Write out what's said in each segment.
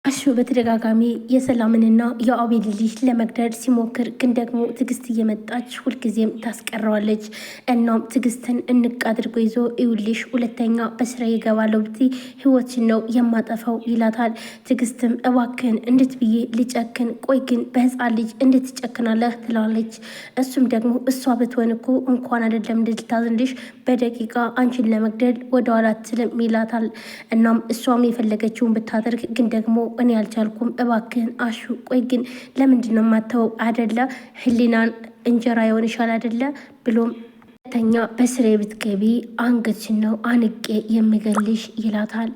አሹ በተደጋጋሚ የሰላምንና የአቤል ልጅ ለመግደል ሲሞክር ግን ደግሞ ትዕግስት እየመጣች ሁልጊዜም ታስቀረዋለች። እናም ትዕግስትን እንቅ አድርጎ ይዞ ይውልሽ ሁለተኛ በስራ ይገባለው ብቲ ህይወትን ነው የማጠፋው ይላታል። ትዕግስትም እባክን እንዴት ብዬ ልጨክን? ቆይ ግን በህፃን ልጅ እንዴት ትጨክናለህ? ትላለች። እሱም ደግሞ እሷ ብትሆን እኮ እንኳን አይደለም ልታዝንልሽ በደቂቃ አንቺን ለመግደል ወደኋላ አትልም ይላታል። እናም እሷም የፈለገችውን ብታደርግ ግን ደግሞ እኔ ያልቻልኩም እባክህን አሹ ቆይ ግን ለምንድን ነው የማተው አደለ ህሊናን እንጀራ ይሆንሻል አደለ ብሎም ተኛ በስሬ ብትገቢ አንገትሽን ነው አንቄ የሚገልሽ ይላታል።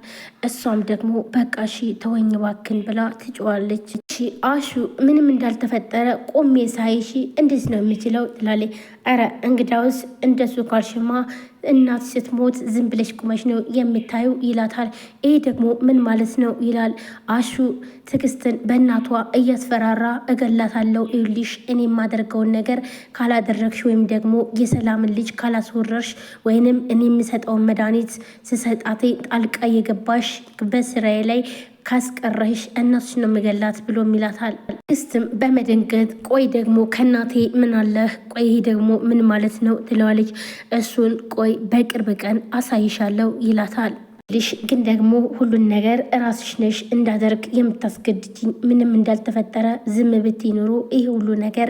እሷም ደግሞ በቃ እሺ ተወኝ እባክን ብላ ትጮዋለች። እሺ አሹ ምንም እንዳልተፈጠረ ቆሜ ሳይሺ እንዴት ነው የምችለው ትላለች። አረ እንግዳውስ እንደሱ ካልሽማ እናት ስትሞት ዝም ብለሽ ቁመሽ ነው የምታዩ ይላታል። ይሄ ደግሞ ምን ማለት ነው ይላል። አሹ ትዕግስትን በእናቷ እያስፈራራ እገላታለሁ ይልሽ እኔ የማደርገውን ነገር ካላደረግሽ ወይም ደግሞ የሰላምን ልጅ ካላስወረርሽ ወይንም እኔ የሚሰጠውን መድኃኒት ስሰጣቴ ጣልቃ የገባሽ በስራዬ ላይ ካስቀረሽ እናትሽ ነው መገላት ብሎ ይላታል። ትዕግስትም በመደንገጥ ቆይ ደግሞ ከእናቴ ምን አለህ? ቆይ ይሄ ደግሞ ምን ማለት ነው ትለዋለች። እሱን ቆይ በቅርብ ቀን አሳይሻለሁ ይላታል። ልሽ ግን ደግሞ ሁሉን ነገር ራስሽ ነሽ እንዳደርግ የምታስገድጅኝ ምንም እንዳልተፈጠረ ዝም ብትይ ኖሮ ይህ ሁሉ ነገር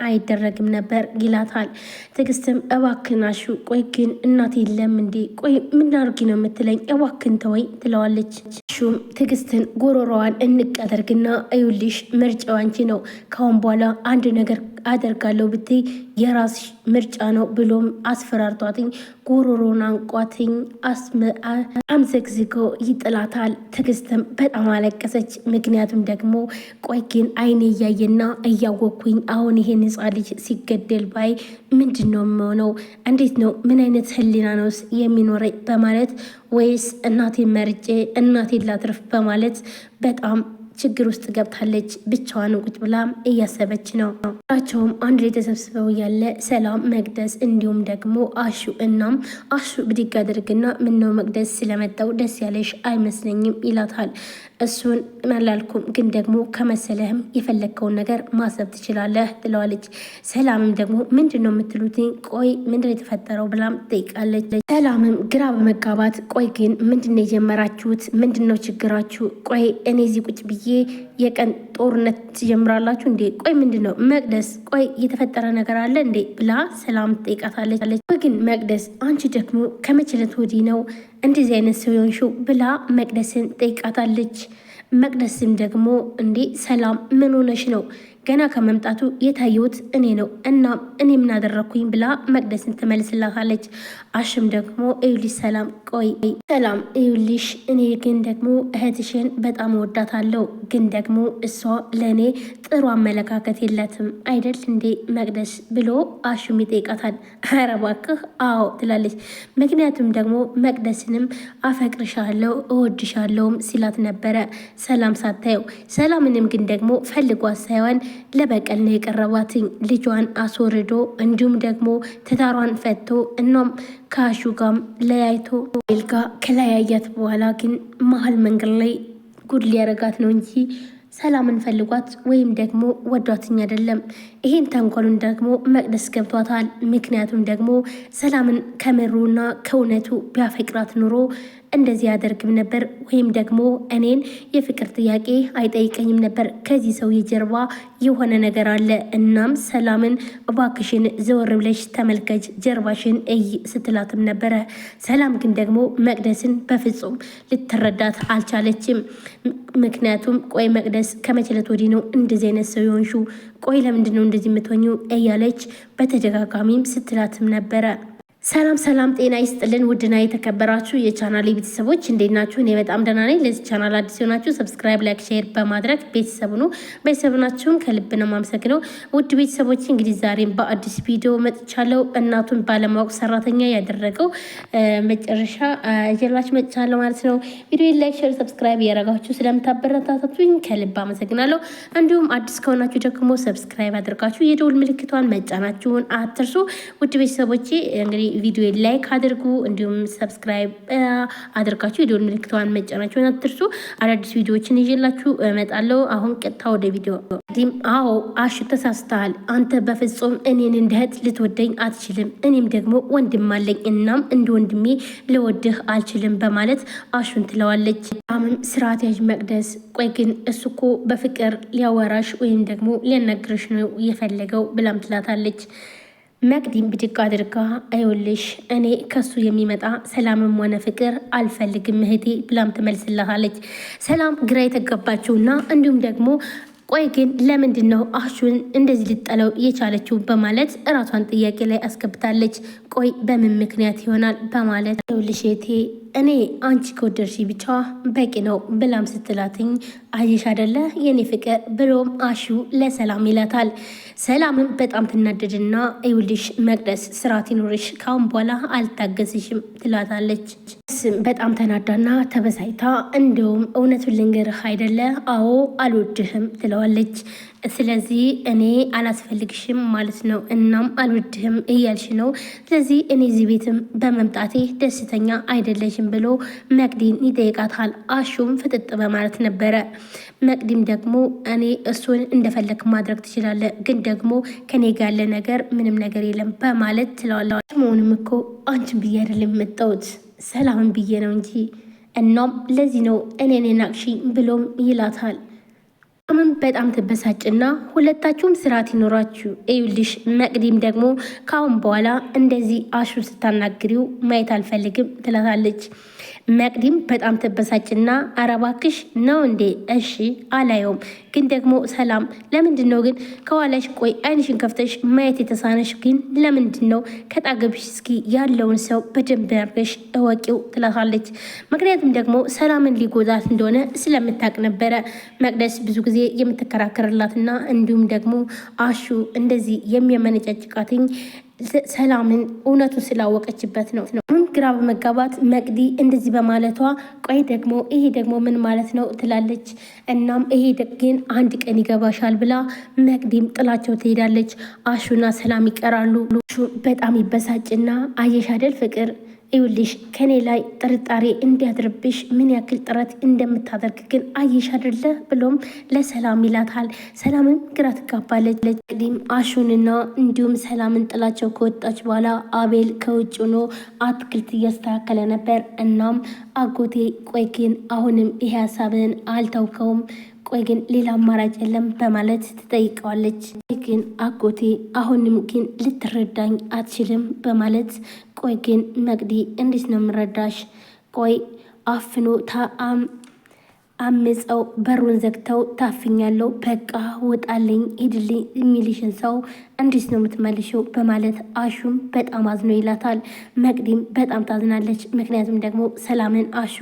አይደረግም ነበር ይላታል። ትዕግስትም እባክን አሹ ቆይ ግን እናቴ የለም እንዴ? ቆይ ምን አድርጊ ነው የምትለኝ? እባክን ተወኝ ትለዋለች። አሹም ትዕግስትን ጎሮሮዋን እንቀደርግና እዩልሽ ምርጫው አንቺ ነው። ካሁን በኋላ አንድ ነገር አደርጋለሁ ብትይ የራስሽ ምርጫ ነው ብሎም አስፈራርቷትኝ ጉሮሮን አንቋትኝ አምዘግዝጎ ይጥላታል። ትዕግስትም በጣም አለቀሰች። ምክንያቱም ደግሞ ቆይ ግን አይኔ እያየና እያወቅኩኝ አሁን ይሄን ህፃን ልጅ ሲገደል ባይ ምንድን ነው የሚሆነው? እንዴት ነው ምን አይነት ህሊና ነውስ የሚኖረኝ በማለት ወይስ እናቴን መርጬ እናቴን ላትርፍ በማለት በጣም ችግር ውስጥ ገብታለች። ብቻዋን ቁጭ ብላ እያሰበች ነው። ቸውም አንድ ላይ ተሰብስበው ያለ ሰላም፣ መቅደስ እንዲሁም ደግሞ አሹ እናም አሹ ብድግ አድርግና ምነው መቅደስ ስለመጣው ደስ ያለሽ አይመስለኝም ይላታል። እሱን መላልኩም ግን ደግሞ ከመሰለህም የፈለግከውን ነገር ማሰብ ትችላለህ ትለዋለች። ሰላምም ደግሞ ምንድን ነው የምትሉት? ቆይ ምንድን የተፈጠረው ብላም ትጠይቃለች። ሰላምም ግራ በመጋባት ቆይ ግን ምንድን ነው የጀመራችሁት? ምንድን ነው ችግራችሁ? ቆይ እኔ እዚህ ቁጭ ብዬ የቀን ጦርነት ትጀምራላችሁ እንዴ? ቆይ ምንድን ነው መቅደስ? ቆይ የተፈጠረ ነገር አለ እንዴ ብላ ሰላም ትጠይቃታለች። ቆይ ግን መቅደስ አንቺ ደግሞ ከመችለት ወዲህ ነው እንደዚህ አይነት ሰው የሆንሽው ብላ መቅደስን ጠይቃታለች። መቅደስም ደግሞ እንዴ ሰላም ምን ሆነሽ ነው? ገና ከመምጣቱ የታየሁት እኔ ነው እና እኔ ምን አደረኩኝ ብላ መቅደስን ትመልስላታለች። አሽም ደግሞ እዩልሽ ሰላም ቆይ ሰላም እዩልሽ እኔ ግን ደግሞ እህትሽን በጣም ወዳታለሁ፣ ግን ደግሞ እሷ ለእኔ ጥሩ አመለካከት የላትም አይደል እንዴ መቅደስ ብሎ አሹም ይጠይቃታል። ኧረ እባክህ አዎ ትላለች። ምክንያቱም ደግሞ መቅደስንም አፈቅርሻለሁ እወድሻለሁም ሲላት ነበረ ሰላም ሳታየው። ሰላምንም ግን ደግሞ ፈልጓ ሳይሆን ለበቀል ነው የቀረባትኝ። ልጇን አስወርዶ እንዲሁም ደግሞ ትዳሯን ፈቶ እናም ከአሹ ጋም ለያይቶ ልጋ ከለያያት በኋላ ግን መሀል መንገድ ላይ ጉድ ሊያረጋት ነው እንጂ ሰላምን ፈልጓት ወይም ደግሞ ወዷትኝ አይደለም። ይሄን ተንኮሉን ደግሞ መቅደስ ገብቷታል። ምክንያቱም ደግሞ ሰላምን ከምሩና ከእውነቱ ቢያፈቅራት ኑሮ እንደዚህ ያደርግም ነበር፣ ወይም ደግሞ እኔን የፍቅር ጥያቄ አይጠይቀኝም ነበር። ከዚህ ሰው የጀርባ የሆነ ነገር አለ። እናም ሰላምን እባክሽን ዘወር ብለሽ ተመልከች፣ ጀርባሽን እይ ስትላትም ነበረ። ሰላም ግን ደግሞ መቅደስን በፍጹም ልትረዳት አልቻለችም። ምክንያቱም ቆይ መቅደስ ከመችለት ወዲህ ነው እንደዚህ አይነት ሰው የሆንሹ? ቆይ ለምንድን ነው እንደዚህ የምትሆኙ? እያለች በተደጋጋሚም ስትላትም ነበረ። ሰላም ሰላም፣ ጤና ይስጥልን ውድና የተከበራችሁ የቻናል ቤተሰቦች እንዴት ናችሁ? እኔ በጣም ደህና ነኝ። ለዚህ ቻናል አዲስ ሆናችሁ ሰብስክራይብ፣ ላይክ፣ ሼር በማድረግ ቤተሰቡ ነው ቤተሰብናችሁን ከልብ ነው የማመሰግነው። ውድ ቤተሰቦች እንግዲህ ዛሬም በአዲስ ቪዲዮ መጥቻለሁ። እናቱን ባለማወቅ ሰራተኛ ያደረገው መጨረሻ ጀላችሁ መጥቻለሁ ማለት ነው። ቪዲዮ ላይክ፣ ሼር፣ ሰብስክራይብ ያደረጋችሁ ስለምታበረታቱኝ ከልብ አመሰግናለሁ። እንዲሁም አዲስ ከሆናችሁ ደግሞ ሰብስክራይብ አድርጋችሁ የደውል ምልክቷን መጫናችሁን አትርሱ። ውድ ቤተሰቦች እንግዲህ ቪዲዮ ላይክ አድርጉ፣ እንዲሁም ሰብስክራይብ አድርጋችሁ የደወል ምልክቷን መጫናችሁን አትርሱ። አዳዲስ ቪዲዮዎችን ይዤላችሁ እመጣለሁ። አሁን ቀጥታ ወደ ቪዲዮ። አዎ አሹ ተሳስተሃል። አንተ በፍጹም እኔን እንደ እህት ልትወደኝ አትችልም። እኔም ደግሞ ወንድም አለኝ፣ እናም እንደ ወንድሜ ልወድህ አልችልም በማለት አሹን ትለዋለች። አሁንም ስርዓት ያዥ መቅደስ። ቆይ ግን እሱ እኮ በፍቅር ሊያወራሽ ወይም ደግሞ ሊያናግርሽ ነው የፈለገው ብላም ትላታለች። መቅዲም ብድግ አድርጋ አይውልሽ እኔ ከሱ የሚመጣ ሰላምም ሆነ ፍቅር አልፈልግም እህቴ ብላም ትመልስላታለች። ሰላም ግራ የተገባችውና እንዲሁም ደግሞ ቆይ ግን ለምንድን ነው አሹን እንደዚህ ልጠለው የቻለችው በማለት እራሷን ጥያቄ ላይ አስገብታለች። ቆይ በምን ምክንያት ይሆናል በማለት ይኸውልሽ እህቴ እኔ አንቺ ከወደድሽ ብቻ በቂ ነው ብላም ስትላትኝ አየሽ አይደለ የኔ ፍቅር ብሎም አሹ ለሰላም ይላታል። ሰላምም በጣም ትናደድና ይኸውልሽ መቅደስ ስርዓት ይኖርሽ ካሁን በኋላ አልታገስሽም ትላታለች። በጣም ተናዳና ተበሳይታ እንደውም እውነቱን ልንገርህ አይደለ አዎ አልወድህም ትለዋለች። ስለዚህ እኔ አላስፈልግሽም ማለት ነው፣ እናም አልወድህም እያልሽ ነው። ስለዚህ እኔ እዚህ ቤትም በመምጣቴ ደስተኛ አይደለሽም ብሎ መቅዲን ይጠይቃታል። አሹም ፍጥጥ በማለት ነበረ። መቅዲም ደግሞ እኔ እሱን እንደፈለግ ማድረግ ትችላለህ፣ ግን ደግሞ ከኔ ጋር ያለ ነገር ምንም ነገር የለም በማለት ትለዋለች። መሆንም እኮ አንቺን ብዬ አይደለም የመጣሁት ሰላምን ብዬ ነው እንጂ እናም ለዚህ ነው እኔን ናቅሺ ብሎም ይላታል። ምን በጣም ትበሳጭና ሁለታችሁም ስርዓት ይኖራችሁ እዩልሽ። መቅዲም ደግሞ ካሁን በኋላ እንደዚህ አሹን ስታናግሪው ማየት አልፈልግም ትላታለች። መቅዲም በጣም ትበሳጭና አረባክሽ ነው እንዴ? እሺ አላየውም፣ ግን ደግሞ ሰላም ለምንድን ነው ግን ከኋላሽ ቆይ አይንሽን ከፍተሽ ማየት የተሳነሽ ግን ለምንድን ነው? ከጣገብሽ እስኪ ያለውን ሰው በደንብ ያርገሽ እወቂው ትላታለች። ምክንያቱም ደግሞ ሰላምን ሊጎዳት እንደሆነ ስለምታውቅ ነበረ መቅደስ ብዙ ጊዜ የምትከራከርላትና እንዲሁም ደግሞ አሹ እንደዚህ የሚያመነጫጭቃትኝ ሰላምን እውነቱን ስላወቀችበት ነው። ግራ በመጋባት መቅዲ እንደዚህ በማለቷ ቆይ ደግሞ ይሄ ደግሞ ምን ማለት ነው ትላለች። እናም ይሄ ግን አንድ ቀን ይገባሻል ብላ መቅዲም ጥላቸው ትሄዳለች። አሹና ሰላም ይቀራሉ። በጣም ይበሳጭና አየሽ አይደል ፍቅር ይውልሽ ከኔ ላይ ጥርጣሬ እንዲያድርብሽ ምን ያክል ጥረት እንደምታደርግ ግን አየሽ አይደለ ብሎም ለሰላም ይላታል። ሰላምም ግራ ትጋባለች። ለቅዲም አሹንና እንዲሁም ሰላምን ጥላቸው ከወጣች በኋላ አቤል ከውጭ ሆኖ አትክልት እያስተካከለ ነበር። እናም አጎቴ ቆይ ግን አሁንም ይሄ ሀሳብን አልተውከውም ቆይ ግን ሌላ አማራጭ የለም በማለት ትጠይቀዋለች። ግን አጎቴ አሁንም ግን ልትረዳኝ አትችልም በማለት ቆይ ግን መቅዲ እንዴት ነው የምረዳሽ? ቆይ አፍኖ አምፀው በሩን ዘግተው ታፍኛለው፣ በቃ ወጣልኝ ሂድልኝ የሚልሽን ሰው እንዴት ነው የምትመልሽው? በማለት አሹም በጣም አዝኖ ይላታል። መቅዲም በጣም ታዝናለች። ምክንያቱም ደግሞ ሰላምን አሹ